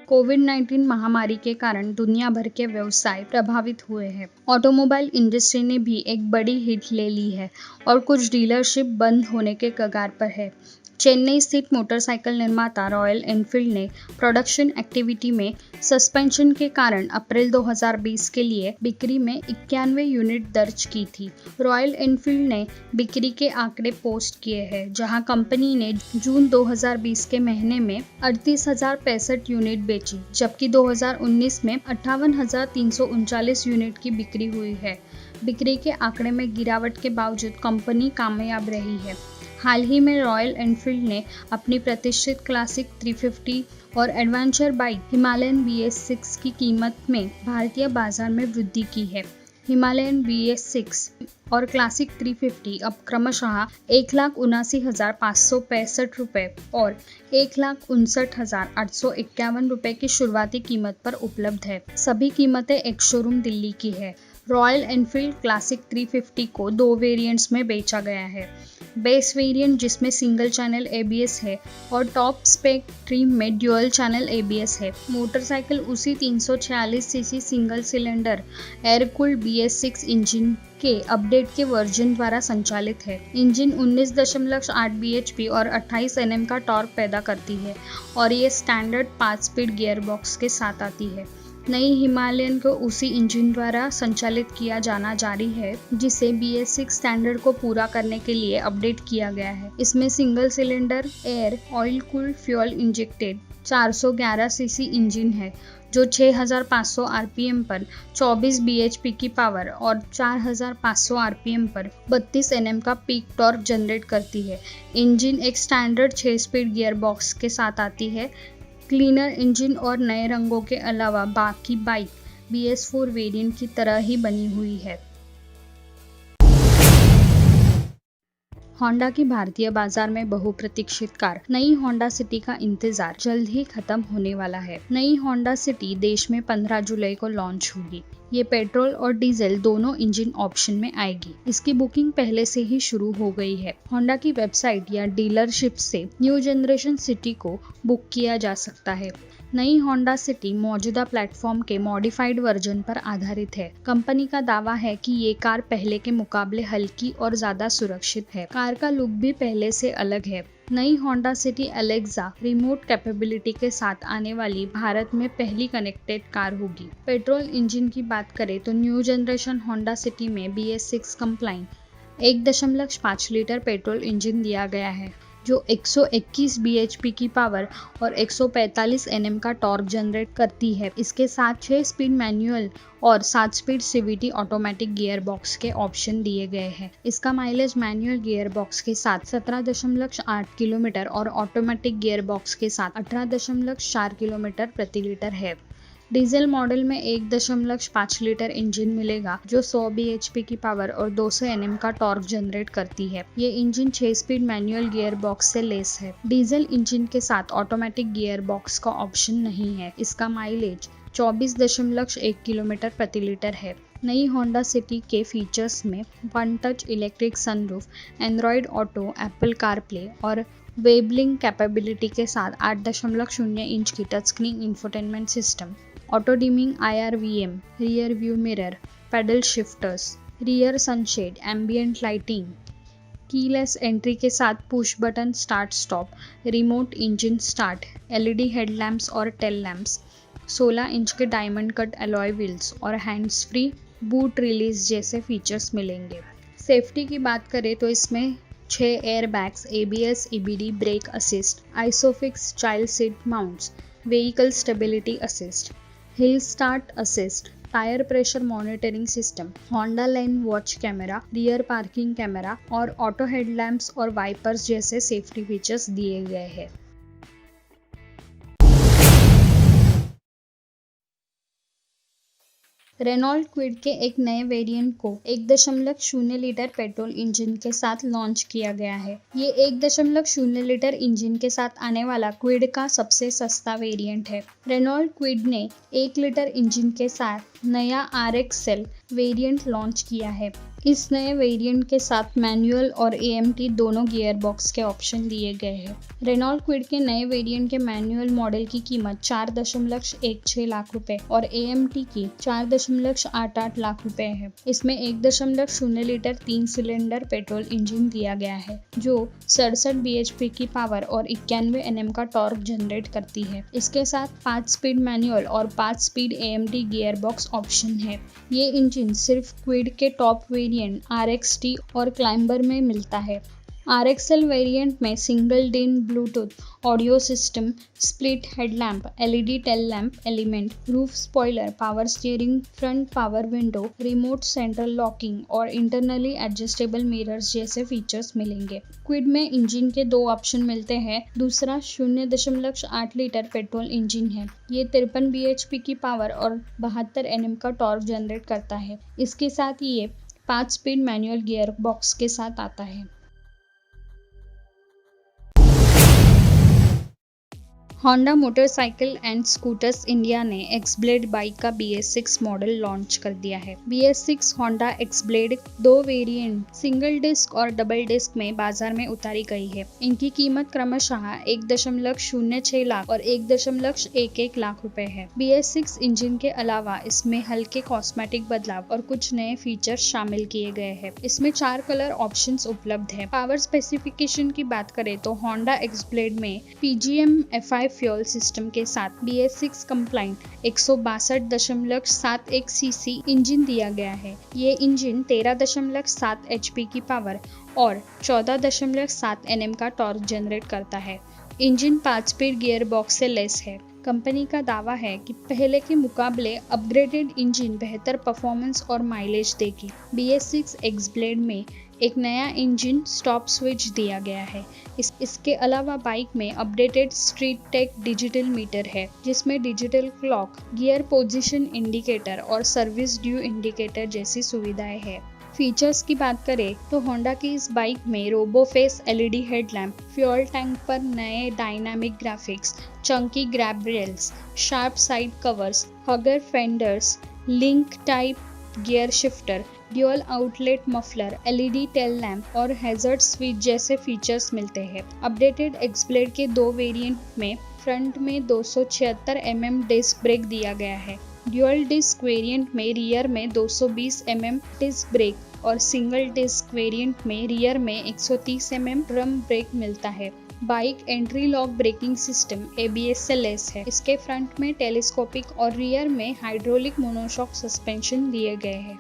कोविड-19 महामारी के कारण दुनिया भर के व्यवसाय प्रभावित हुए हैं। ऑटोमोबाइल इंडस्ट्री ने भी एक बड़ी हिट ले ली है और कुछ डीलरशिप बंद होने के कगार पर है। चेन्नई स्थित मोटरसाइकिल निर्माता रॉयल एनफील्ड ने प्रोडक्शन एक्टिविटी में सस्पेंशन के कारण अप्रैल 2020 के लिए बिक्री में 91 यूनिट दर्ज की थी। रॉयल एनफील्ड ने बिक्री के आंकड़े पोस्ट किए हैं, जहां कंपनी ने जून 2020 के महीने में 38,065 यूनिट बेची, जबकि 2019 में 58,339 यूनिट की बिक्री हुई है। बिक्री के आंकड़े में गिरावट के बावजूद कंपनी कामयाब रही है। हाल ही में रॉयल एनफील्ड ने अपनी प्रतिष्ठित क्लासिक 350 और एडवेंचर बाइक हिमालयन BS6 की कीमत में भारतीय बाजार में वृद्धि की है। हिमालयन BS6 और क्लासिक 350 अब क्रमशः 1,79,565 रुपये और 1,59,851 रुपये की शुरुआती कीमत पर उपलब्ध है। सभी कीमतें एक शोरूम दिल्ली की है। रॉयल एनफील्ड क्लासिक 350 को 2 वेरिएंट्स में बेचा गया है। बेस वेरिएंट जिसमें सिंगल चैनल ABS है और टॉप स्पेक ट्रिम में ड्यूअल चैनल ABS है। मोटरसाइकिल उसी 346 CC single cylinder air cooled BS6 engine के अपडेट के वर्जन द्वारा संचालित है। इंजन 19.8 bhp और 28 Nm का टॉर्क पैदा करती है और ये स्टैंडर्ड 5 स्पीड गियर बॉक्स के साथ आती है। नई हिमालयन को उसी इंजन द्वारा संचालित किया जाना जारी है, जिसे BS6 स्टैंडर्ड को पूरा करने के लिए अपडेट किया गया है। इसमें single cylinder air oil cooled fuel injected 411 CC engine है, जो 6,500 RPM पर 24 bhp की पावर और 4,500 RPM पर 32 Nm का पीक टॉर्क जनरेट करती है। इंजन एक स्टैंडर्ड 6 स्पीड गियर बॉक्स के साथ आती है। क्लीनर इंजन और नए रंगों के अलावा बाकी बाइक BS4 वेरिएंट की तरह ही बनी हुई है। होंडा की भारतीय बाजार में बहुप्रतीक्षित कार नई होंडा सिटी का इंतजार जल्द ही खत्म होने वाला है। नई होंडा सिटी देश में 15 जुलाई को लॉन्च होगी। ये पेट्रोल और डीजल दोनों इंजन ऑप्शन में आएगी। इसकी बुकिंग पहले से ही शुरू हो गई है। होंडा की वेबसाइट या डीलरशिप से न्यू जनरेशन सिटी को बुक किया जा सकता है। नई होंडा सिटी मौजूदा प्लेटफॉर्म के मॉडिफाइड वर्जन पर आधारित है। कंपनी का दावा है कि ये कार पहले के मुकाबले हल्की और ज्यादा सुरक्षित है। कार का लुक भी पहले से अलग है। नई Honda city Alexa remote capability के साथ आने वाली भारत में पहली कनेक्टेड कार होगी। पेट्रोल इंजन की बात करें तो न्यू जनरेशन होंडा सिटी में BS6 complaint 1.5 litre petrol engine दिया गया है, जो 121 bhp की पावर और 145 Nm का टॉर्क जनरेट करती है। इसके साथ 6 स्पीड मैनुअल और 7 speed CVT automatic gear box के ऑप्शन दिए गए हैं। इसका माइलेज मैनुअल गियर बॉक्स के साथ 17.8 किलोमीटर और ऑटोमेटिक गियर बॉक्स के साथ 18.4 किलोमीटर प्रति लीटर है। डीजल मॉडल में 1.5 लीटर इंजन मिलेगा, जो 100 bhp की पावर और 200 Nm का टॉर्क जनरेट करती है। ये engine 6 speed manual gear box से लेस है। डीजल इंजन के साथ ऑटोमेटिक गियर बॉक्स का ऑप्शन नहीं है। इसका माइलेज 24.1 किलोमीटर प्रति लीटर है। नई होंडा सिटी के फीचर्स में one touch electric sunroof, Android auto, Apple CarPlay और वेबलिंक कैपेबिलिटी के साथ 8.0 इंच की touch screen infotainment system, auto dimming IRVM, rear view mirror, pedal shifters, rear sunshade, ambient lighting, keyless entry के साथ push button start stop, remote engine start, LED headlamps और tail lamps, 16 inch के diamond cut alloy wheels और hands free boot release जैसे features मिलेंगे। Safety की बात करें तो इसमें 6 air bags, ABS, EBD, brake assist, isofix child seat mounts, vehicle stability assist, hill start assist, tyre pressure monitoring system, Honda lane watch camera, rear parking camera और auto headlamps और wipers जैसे safety features दिए गए हैं। Renault Kwid के एक नए variant को 1.0 लीटर पेट्रोल इंजन के साथ लॉन्च किया गया है। ये 1.0 लीटर इंजन के साथ आने वाला क्विड का सबसे सस्ता वेरिएंट है। रेनॉल्ट क्विड ने 1 लीटर इंजन के साथ नया RX सेल वेरिएंट लॉन्च किया है। इस नए वेरिएंट के साथ मैनुअल और AMT दोनों गियर बॉक्स के ऑप्शन दिए गए हैं। रेनॉल्ट क्विड के नए वेरिएंट के मैनुअल मॉडल की कीमत 4.16 लाख रुपए और AMT की 4.88 लाख रुपए है। इसमें 1.0 लीटर 3 सिलेंडर पेट्रोल इंजन दिया गया है जो 67 bhp की पावर और 91 Nm का टॉर्क जनरेट करती है। इसके साथ 5 स्पीड मैनुअल और 5 speed AMT gear box option है। ये इंजन सिर्फ क्विड के टॉप वेरिएंट RXT और क्लाइंबर में मिलता है। RXL वेरिएंट में सिंगल डिन Bluetooth audio system, split headlamp, LED tail lamp element, roof spoiler, power steering, front power window, remote central locking और इंटरनली एडजस्टेबल मिरर्स जैसे फीचर्स मिलेंगे। क्विड में इंजन के 2 ऑप्शन मिलते हैं। दूसरा 0.8 लीटर पेट्रोल इंजन है। ये 53 bhp की पावर और 72 Nm का टॉर्क जनरेट करता है। इसके साथ ये 5 स्पीड मैनुअल गियर बॉक्स के साथ आता है। Honda motorcycle and scooters India ने एक्सब्लेड बाइक का BS6 मॉडल लॉन्च कर दिया है। BS6 Honda Xblade 2 variant single disc और डबल डिस्क में बाजार में उतारी गई है। इनकी कीमत क्रमशः 1.06 लाख और 1.11 लाख रुपए है। BS6 इंजन के अलावा इसमें हल्के कॉस्मेटिक बदलाव और कुछ नए फीचर्स शामिल किए गए हैं। इसमें 4 कलर ऑप्शंस उपलब्ध है। पावर स्पेसिफिकेशन की बात करें तो होंडा एक्सब्लेड में PGM Fi फ्यूल सिस्टम के साथ BS6 कंप्लाइंट 162.71 cc इंजन दिया गया है। ये इंजन 13.7 HP की पावर और 14.7 Nm का टॉर्क जनरेट करता है। इंजन 5 स्पीड गियर बॉक्स से लेस है। कंपनी का दावा है कि पहले के मुकाबले अपग्रेडेड इंजन बेहतर परफॉर्मेंस और माइलेज देगी। BS6 एक्सब्लेड में एक नया इंजन स्टॉप स्विच दिया गया है। इसके अलावा बाइक में updated street tech digital meter है जिसमें digital clock, gear position indicator और सर्विस ड्यू इंडिकेटर जैसी सुविधाएं हैं। फीचर्स की बात करें तो होंडा की इस बाइक में roboface LED headlamp, fuel tank पर नए dynamic graphics, chunky grab rails, sharp side covers, hugger fenders, link type gear shifter, dual outlet muffler, LED tail lamp और हैजर्ड स्विच जैसे फीचर्स मिलते हैं। अपडेटेड एक्सब्लेड के 2 variant में front में 276 mm disc brake दिया गया है। ड्यूअल डिस्क वेरिएंट में रियर में 220 mm डिस्क ब्रेक और सिंगल डिस्क वेरिएंट में रियर में 130 mm ड्रम ब्रेक मिलता है। Bike entry lock braking system ABS से लेस है। इसके फ्रंट में टेलीस्कोपिक और रियर में हाइड्रोलिक मोनोशॉक सस्पेंशन दिए गए हैं।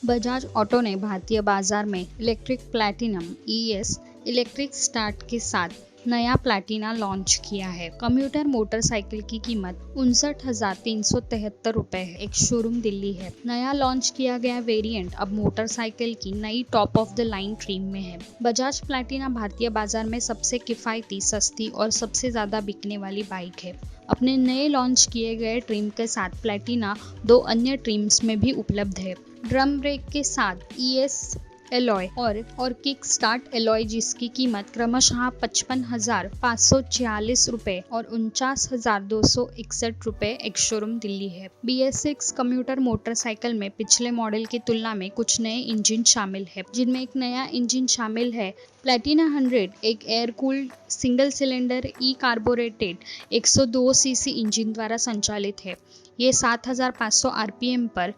बजाज ऑटो ने भारतीय बाजार में electric platinum ES electric start के साथ नया प्लैटिना लॉन्च किया है। कम्यूटर मोटरसाइकिल की कीमत 59,373 रुपए है। एक शोरूम दिल्ली है। नया लॉन्च किया गया वेरिएंट अब मोटरसाइकिल की नई top of the line trim में है। बजाज प्लैटिना भारतीय बाजार में सबसे किफायती, सस्ती और सबसे ज्यादा बिकने वाली बाइक है। अपने नए लॉन्च किए गए ट्रिम के साथ प्लैटिना 2 अन्य ट्रिम्स में भी उपलब्ध है। ड्रम ब्रेक के साथ ES एलॉय और किक स्टार्ट एलॉय जिसकी कीमत क्रमशः 55,546 रुपए और 49,261 रुपए एक शोरूम दिल्ली है। BS6 कम्यूटर मोटरसाइकिल में पिछले मॉडल की तुलना में कुछ नए इंजन शामिल है जिनमें एक नया इंजन शामिल है। प्लैटिना 100 एक air cooled single cylinder carbonated 102 cc engine द्वारा संचालित है। ये 7,500 RPM पर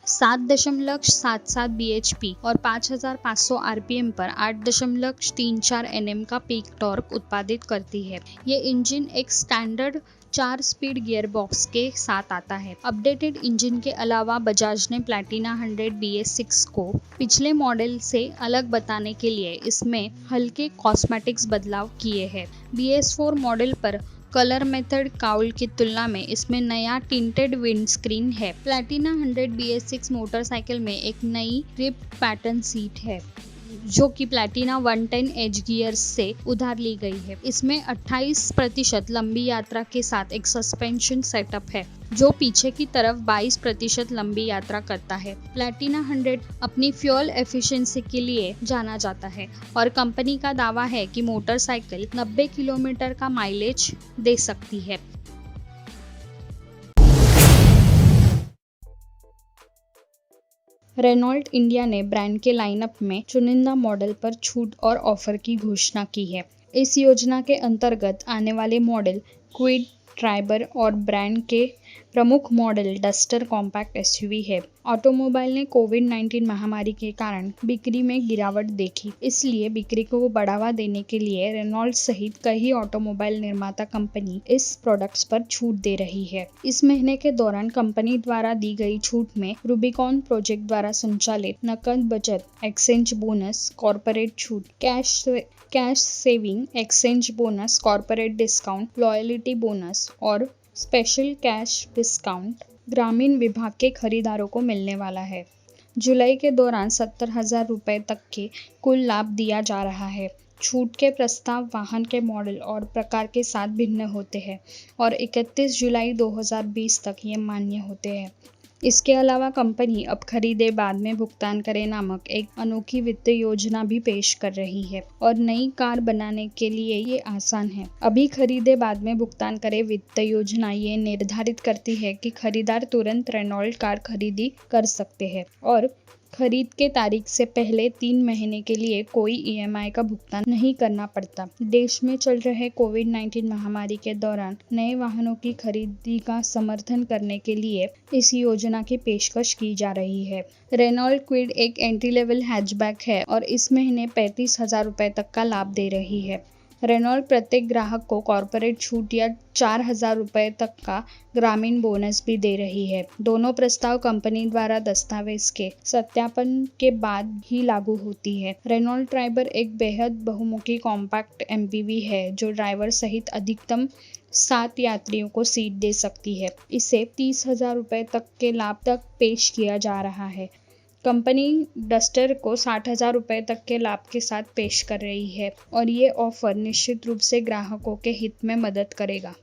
7.77 bhp और 5,500 RPM पर 8.34 Nm का पीक टॉर्क उत्पादित करती है। ये इंजन एक स्टैंडर्ड 4 स्पीड गियर बॉक्स के साथ आता है। अपडेटेड इंजन के अलावा बजाज ने प्लैटिना 100 BS6 को पिछले मॉडल से अलग बताने के लिए इसमें हल्के कॉस्मेटिक्स बदलाव किए हैं। BS4 मॉडल पर कलर मेथड काउल की तुलना में इसमें नया टिंटेड विंडस्क्रीन है। प्लैटिना 100 BS6 मोटरसाइकिल में एक नई रिप पैटर्न सीट है जो कि प्लैटिना 110 एज गियर्स से उधार ली गई है। इसमें 28% लंबी यात्रा के साथ एक सस्पेंशन सेटअप है जो पीछे की तरफ 22% लंबी यात्रा करता है। प्लैटिना 100 अपनी फ्यूल एफिशिएंसी के लिए जाना जाता है और कंपनी का दावा है कि मोटरसाइकिल 90 किलोमीटर का माइलेज दे सकती है। रेनॉल्ट इंडिया ने ब्रांड के लाइनअप में चुनिंदा मॉडल पर छूट और ऑफर की घोषणा की है। इस योजना के अंतर्गत आने वाले मॉडल क्विड, ट्राइबर और ब्रांड के प्रमुख मॉडल डस्टर कॉम्पैक्ट एसयूवी है। ऑटोमोबाइल ने कोविड-19 महामारी के कारण बिक्री में गिरावट देखी, इसलिए बिक्री को बढ़ावा देने के लिए रेनॉल्ट सहित कई ऑटोमोबाइल निर्माता कंपनी इस प्रोडक्ट्स पर छूट दे रही है। इस महीने के दौरान कंपनी द्वारा दी गई छूट में रूबिकॉन प्रोजेक्ट द्वारा संचालित नकद बचत, एक्सचेंज बोनस, कॉर्पोरेट छूट, cash saving, exchange bonus, corporate discount, loyalty bonus और स्पेशल कैश डिस्काउंट ग्रामीण विभाग के खरीदारों को मिलने वाला है। जुलाई के दौरान 70,000 रुपये तक के कुल लाभ दिया जा रहा है। छूट के प्रस्ताव वाहन के मॉडल और प्रकार के साथ भिन्न होते हैं और 31 जुलाई 2020 तक ये मान्य होते हैं। इसके अलावा कंपनी अब खरीदे बाद में भुगतान करे नामक एक अनोखी वित्तीय योजना भी पेश कर रही है और नई कार बनाने के लिए ये आसान है। अभी खरीदे बाद में भुगतान करे वित्तीय योजना ये निर्धारित करती है कि खरीदार तुरंत रेनॉल्ट कार खरीदी कर सकते हैं और खरीद के तारीख से पहले 3 महीने के लिए कोई ईएमआई का भुगतान नहीं करना पड़ता। देश में चल रहे कोविड-19 महामारी के दौरान नए वाहनों की खरीदी का समर्थन करने के लिए इस योजना की पेशकश की जा रही है। रेनॉल्ट क्विड एक एंट्री लेवल हैचबैक है और इस महीने 35,000 रुपये तक का लाभ दे रही है। रेनॉल्ट प्रत्येक ग्राहक को कॉर्पोरेट छूट या 4,000 रुपये तक का ग्रामीण बोनस भी दे रही है। दोनों प्रस्ताव कंपनी द्वारा दस्तावेज के सत्यापन के बाद ही लागू होती है। रेनॉल्ट ट्राइबर एक बेहद बहुमुखी कॉम्पैक्ट एमपीवी है जो ड्राइवर सहित अधिकतम 7 यात्रियों को सीट दे सकती है। इसे 30,000 रुपये तक के लाभ तक पेश किया जा रहा है। कंपनी डस्टर को 60,000 रुपये तक के लाभ के साथ पेश कर रही है और ये ऑफर निश्चित रूप से ग्राहकों के हित में मदद करेगा।